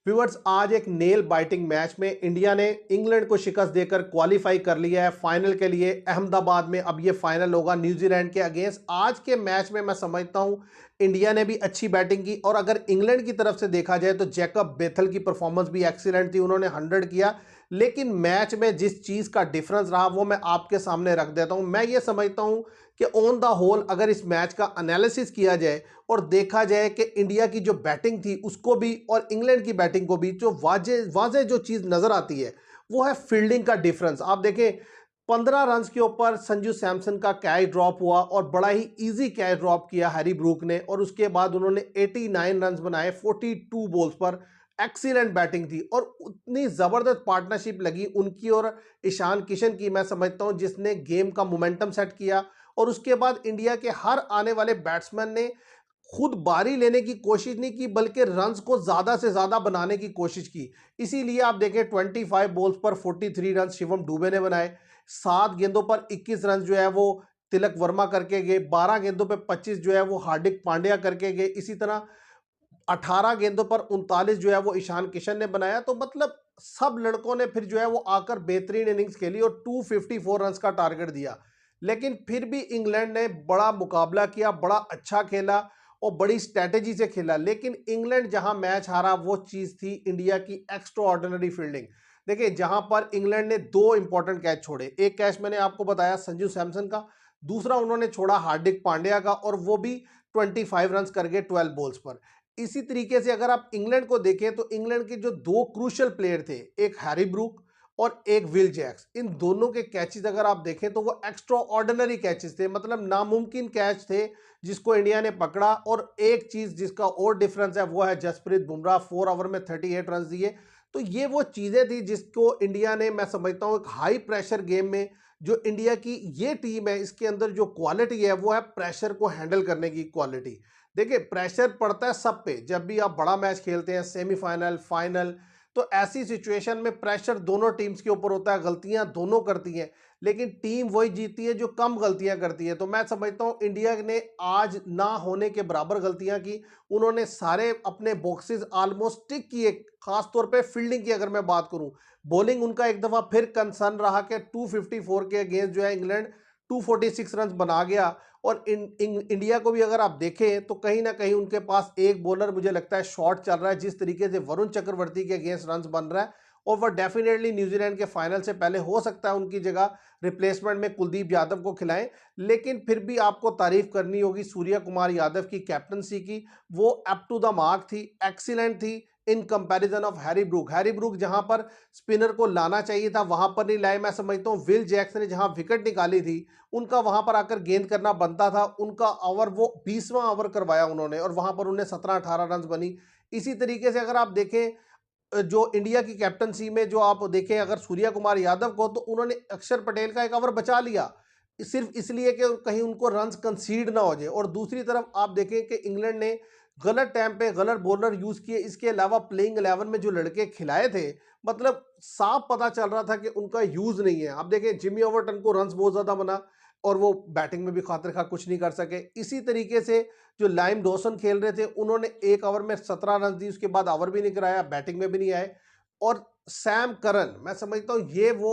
Viewers, आज एक nail biting match में इंडिया ने इंग्लैंड को शिकस्त देकर क्वालिफाई कर लिया है फाइनल के लिए अहमदाबाद में। अब ये फाइनल होगा न्यूजीलैंड के अगेंस्ट। आज के मैच में मैं समझता हूं इंडिया ने भी अच्छी बैटिंग की, और अगर इंग्लैंड की तरफ से देखा जाए तो जैकब बेथल की परफॉर्मेंस भी एक्सीलेंट थी, उन्होंने 100 किया। लेकिन मैच में जिस चीज़ का डिफरेंस रहा वो मैं आपके सामने रख देता हूं। मैं ये समझता हूं कि ऑन द होल अगर इस मैच का एनालिसिस किया जाए और देखा जाए कि इंडिया की जो बैटिंग थी उसको भी और इंग्लैंड की बैटिंग को भी जो वाजे वाजे जो चीज़ नज़र आती है वो है फील्डिंग का डिफरेंस। आप देखें 15 रन के ऊपर संजू सैमसन का कैच ड्रॉप हुआ और बड़ा ही इजी कैच ड्रॉप किया हैरी ब्रूक ने, और उसके बाद उन्होंने 89 रन बनाए 42 बॉल्स पर। एक्सीलेंट बैटिंग थी और उतनी ज़बरदस्त पार्टनरशिप लगी उनकी और ईशान किशन की, मैं समझता हूं जिसने गेम का मोमेंटम सेट किया। और उसके बाद इंडिया के हर आने वाले बैट्समैन ने खुद बारी लेने की कोशिश नहीं की बल्कि रन्स को ज्यादा से ज्यादा बनाने की कोशिश की। इसीलिए आप देखें 25 बॉल्स पर 43 रन शिवम दुबे ने बनाए, 7 गेंदों पर 21 रन जो है वो तिलक वर्मा करके गए, 12 गेंदों पर 25 जो है वो हार्दिक पांड्या करके गए, इसी तरह 18 गेंदों पर 39 जो है वो ईशान किशन ने बनाया। तो मतलब सब लड़कों ने फिर जो है वो आकर बेहतरीन इनिंग्स खेली और 254 रन का टारगेट दिया। लेकिन फिर भी इंग्लैंड ने बड़ा मुकाबला किया, बड़ा अच्छा खेला और बड़ी स्ट्रैटेजी से खेला। लेकिन इंग्लैंड जहां मैच हारा वो चीज थी इंडिया की एक्स्ट्रा ऑर्डिनरी फील्डिंग। देखिए जहां पर इंग्लैंड ने दो इंपॉर्टेंट कैच छोड़े, एक कैच मैंने आपको बताया संजू सैमसन का, दूसरा उन्होंने छोड़ा हार्दिक पांड्या का, और वो भी 25 रन कर गए 12 बॉल्स पर। इसी तरीके से अगर आप इंग्लैंड को देखें तो इंग्लैंड के जो दो क्रूशियल प्लेयर थे, एक हैरी ब्रूक और एक विल जैक्स, इन दोनों के कैचेस अगर आप देखें तो वो एक्स्ट्रा ऑर्डिनरी कैचेस थे, मतलब नामुमकिन कैच थे जिसको इंडिया ने पकड़ा। और एक चीज जिसका और डिफरेंस है वो है जसप्रीत बुमराह 4 ओवर में 38 रन दिए। तो ये वो चीजें थी जिसको इंडिया ने, मैं समझता हूं एक हाई प्रेशर गेम में जो इंडिया की ये टीम है इसके अंदर जो क्वालिटी है वो है प्रेशर को हैंडल करने की क्वालिटी। देखिए प्रेशर पड़ता है सब पे, जब भी आप बड़ा मैच खेलते हैं सेमीफाइनल फाइनल, तो ऐसी सिचुएशन में प्रेशर दोनों टीम्स के ऊपर होता है, गलतियां दोनों करती हैं, लेकिन टीम वही जीतती है जो कम गलतियां करती है। तो मैं समझता हूं इंडिया ने आज ना होने के बराबर गलतियां की, उन्होंने सारे अपने बॉक्सेस ऑलमोस्ट टिक किए। खासतौर पे फील्डिंग की अगर मैं बात करूं, बॉलिंग उनका एक दफा फिर कंसर्न रहा कि 254 के अगेंस्ट जो है इंग्लैंड 246 रन बना गया। और इंडिया को भी अगर आप देखें तो कहीं ना कहीं उनके पास एक बॉलर मुझे लगता है शॉर्ट चल रहा है, जिस तरीके से वरुण चक्रवर्ती के अगेंस्ट रन बन रहा है। और वह डेफिनेटली न्यूजीलैंड के फाइनल से पहले हो सकता है उनकी जगह रिप्लेसमेंट में कुलदीप यादव को खिलाएं। लेकिन फिर भी आपको तारीफ करनी होगी सूर्य कुमार यादव की कैप्टनसी की, वो अप टू द मार्क थी, एक्सीलेंट थी in comparison of Harry Brook. Harry Brook जहां पर स्पिनर को लाना चाहिए था वहां पर नहीं लाए। मैं समझता हूं विल जैक्स ने जहां विकेट निकाली थी उनका वहां पर आकर गेंद करना बनता था, उनका ओवर वो 20वां ओवर करवाया उन्होंने और वहां पर उन्हें 17-18 रन बनी। इसी तरीके से अगर आप देखें जो इंडिया की कैप्टनसी में जो आप देखें अगर सूर्या कुमार यादव को, तो उन्होंने अक्षर पटेल का एक ओवर बचा लिया सिर्फ इसलिए कि कहीं उनको रन्स कंसीड ना हो जाए। और दूसरी तरफ आप देखें कि इंग्लैंड ने गलत टाइम पे गलत बॉलर यूज किए, इसके अलावा प्लेइंग 11 में जो लड़के खिलाए थे मतलब साफ पता चल रहा था कि उनका यूज नहीं है। आप देखें जिमी ओवरटन को रन्स बहुत ज्यादा बना और वो बैटिंग में भी खातिर खा कुछ नहीं कर सके। इसी तरीके से जो लाइम डॉसन खेल रहे थे उन्होंने एक ओवर में 17 रन दी, उसके बाद ओवर भी नहीं कराया, बैटिंग में भी नहीं आए। और सैम करन, मैं समझता हूं ये वो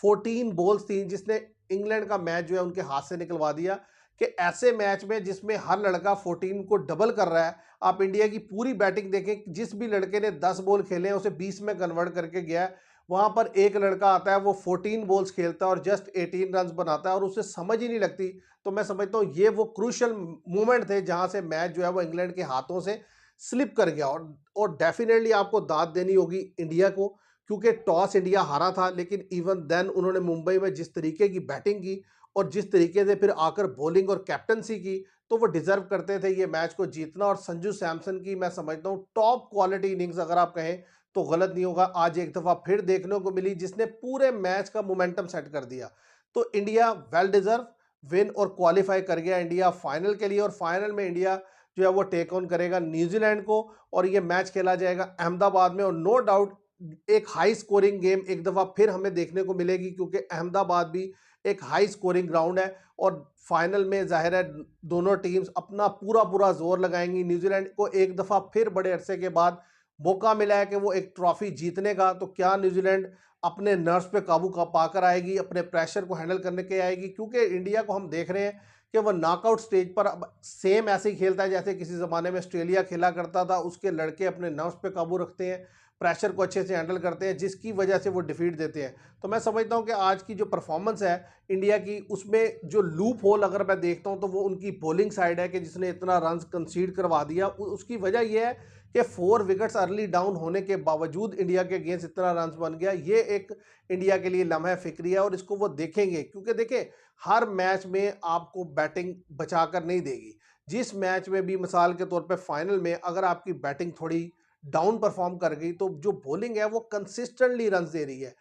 14 बॉल्स थी जिसने इंग्लैंड का मैच जो है उनके हाथ से निकलवा दिया। कि ऐसे मैच में जिसमें हर लड़का 14 को डबल कर रहा है, आप इंडिया की पूरी बैटिंग देखें, जिस भी लड़के ने 10 बॉल खेले हैं उसे 20 में कन्वर्ट करके गया है। वहां पर एक लड़का आता है वो 14 बॉल्स खेलता है और जस्ट 18 रन बनाता है और उसे समझ ही नहीं लगती। तो मैं समझता हूं ये वो क्रूशियल मोमेंट थे जहां से मैच जो है वो इंग्लैंड के हाथों से स्लिप कर गया। और डेफिनेटली आपको दाद देनी होगी इंडिया को, क्योंकि टॉस इंडिया हारा था, लेकिन इवन देन उन्होंने मुंबई में जिस तरीके की बैटिंग की और जिस तरीके से फिर आकर बॉलिंग और कैप्टनसी की, तो वो डिजर्व करते थे ये मैच को जीतना। और संजू सैमसन की मैं समझता हूँ टॉप क्वालिटी इनिंग्स अगर आप कहें तो गलत नहीं होगा, आज एक दफा फिर देखने को मिली जिसने पूरे मैच का मोमेंटम सेट कर दिया। तो इंडिया वेल डिजर्व विन और क्वालिफाई कर गया इंडिया फाइनल के लिए। और फाइनल में इंडिया जो है वो टेक ऑन करेगा न्यूजीलैंड को और ये मैच खेला जाएगा अहमदाबाद में। और नो डाउट एक हाई स्कोरिंग गेम एक दफा फिर हमें देखने को मिलेगी, क्योंकि अहमदाबाद भी एक हाई स्कोरिंग ग्राउंड है। और फाइनल में जाहिर है दोनों टीम्स अपना पूरा पूरा जोर लगाएंगी। न्यूजीलैंड को एक दफा फिर बड़े अरसे के बाद मौका मिला है कि वो एक ट्रॉफी जीतने का, तो क्या न्यूजीलैंड अपने नर्व्स पे काबू पाकर आएगी, अपने प्रेशर को हैंडल करने के आएगी? क्योंकि इंडिया को हम देख रहे हैं कि वो नॉकआउट स्टेज पर अब सेम ऐसे ही खेलता है जैसे किसी ज़माने में ऑस्ट्रेलिया खेला करता था। उसके लड़के अपने नर्व्स पे काबू रखते हैं, प्रेशर को अच्छे से हैंडल करते हैं, जिसकी वजह से वो डिफीट देते हैं। तो मैं समझता हूँ कि आज की जो परफॉर्मेंस है इंडिया की, उसमें जो लूप होल अगर मैं देखता हूँ तो वो उनकी बॉलिंग साइड है कि जिसने इतना रन कंसीड करवा दिया। उसकी वजह यह है कि 4 विकेट्स अर्ली डाउन होने के बावजूद इंडिया के अगेंस्ट इतना रन बन गया। ये एक इंडिया के लिए लम्हा फिक्री है और इसको वो देखेंगे, क्योंकि देखें हर मैच में आपको बैटिंग बचाकर नहीं देगी। जिस मैच में भी मिसाल के तौर पे फाइनल में अगर आपकी बैटिंग थोड़ी डाउन परफॉर्म कर गई, तो जो बॉलिंग है वो कंसिस्टेंटली रन दे रही है।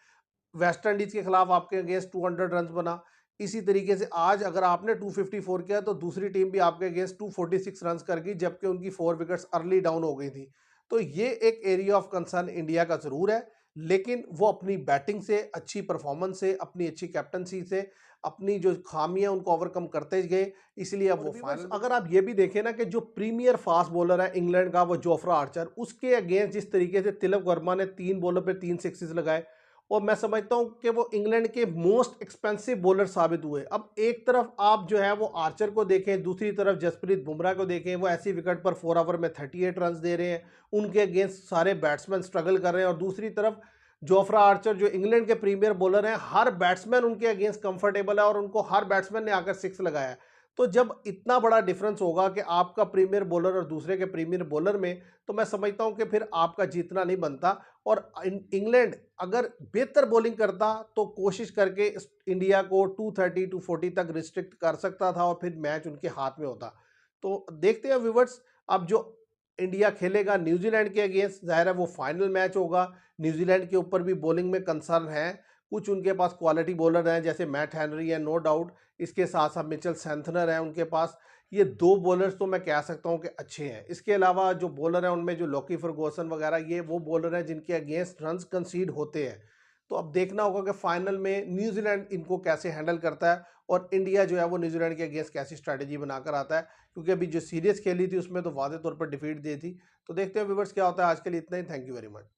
वेस्ट इंडीज के खिलाफ आपके अगेंस्ट 200 रन बना। इसी तरीके से आज अगर आपने 254 किया तो दूसरी टीम भी आपके अगेंस्ट 246 रन कर गई, जबकि उनकी 4 विकेट्स अर्ली डाउन हो गई थी। तो ये एक एरिया ऑफ कंसर्न इंडिया का जरूर है, लेकिन वो अपनी बैटिंग से, अच्छी परफॉर्मेंस से, अपनी अच्छी कैप्टनसी से अपनी जो खामियां उनको ओवरकम करते गए, इसलिए अब वो फाइनल। अगर आप ये भी देखें ना कि जो प्रीमियर फास्ट बॉलर है इंग्लैंड का वो जोफ्रा आर्चर, उसके अगेंस्ट जिस तरीके से तिलक वर्मा ने 3 बॉलर पे 3 सिक्सेस लगाए, और मैं समझता हूं कि वो इंग्लैंड के मोस्ट एक्सपेंसिव बॉलर साबित हुए। अब एक तरफ आप जो है वो आर्चर को देखें, दूसरी तरफ जसप्रीत बुमराह को देखें, वो ऐसी विकेट पर 4 ओवर में 38 रन दे रहे हैं, उनके अगेंस्ट सारे बैट्समैन स्ट्रगल कर रहे हैं। और दूसरी तरफ जोफ्रा आर्चर जो इंग्लैंड के प्रीमियर बॉलर हैं, हर बैट्समैन उनके अगेंस्ट कंफर्टेबल है और उनको हर बैट्समैन ने आकर 6 लगाया है। तो जब इतना बड़ा डिफरेंस होगा कि आपका प्रीमियर बॉलर और दूसरे के प्रीमियर बॉलर में, तो मैं समझता हूं कि फिर आपका जीतना नहीं बनता। और इंग्लैंड अगर बेहतर बॉलिंग करता तो कोशिश करके इंडिया को 230 240 तक रिस्ट्रिक्ट कर सकता था और फिर मैच उनके हाथ में होता। तो देखते हैं व्यूवर्स, अब जो इंडिया खेलेगा न्यूजीलैंड के अगेंस्ट, जाहिर है वो फाइनल मैच होगा। न्यूजीलैंड के ऊपर भी बॉलिंग में कंसर्न है, कुछ उनके पास क्वालिटी बॉलर हैं जैसे मैट हेनरी है, नो डाउट। इसके साथ साथ मिचेल सेंथनर है उनके पास। ये 2 बॉलर्स तो मैं कह सकता हूं कि अच्छे हैं। इसके अलावा जो बॉलर हैं उनमें जो लॉकी फर्गूसन वगैरह, ये वो बॉलर हैं जिनके अगेंस्ट रन्स कंसीड होते हैं। तो अब देखना होगा कि फाइनल में न्यूजीलैंड इनको कैसे हैंडल करता है और इंडिया जो है वो न्यूजीलैंड के अगेंस्ट कैसी स्ट्रैटेजी बनाकर आता है, क्योंकि अभी जो सीरीज खेली थी उसमें तो वादे तौर पर डिफीट दी थी। तो देखते हैं व्यूवर्स क्या होता है। आज के लिए इतना ही। Thank you very much.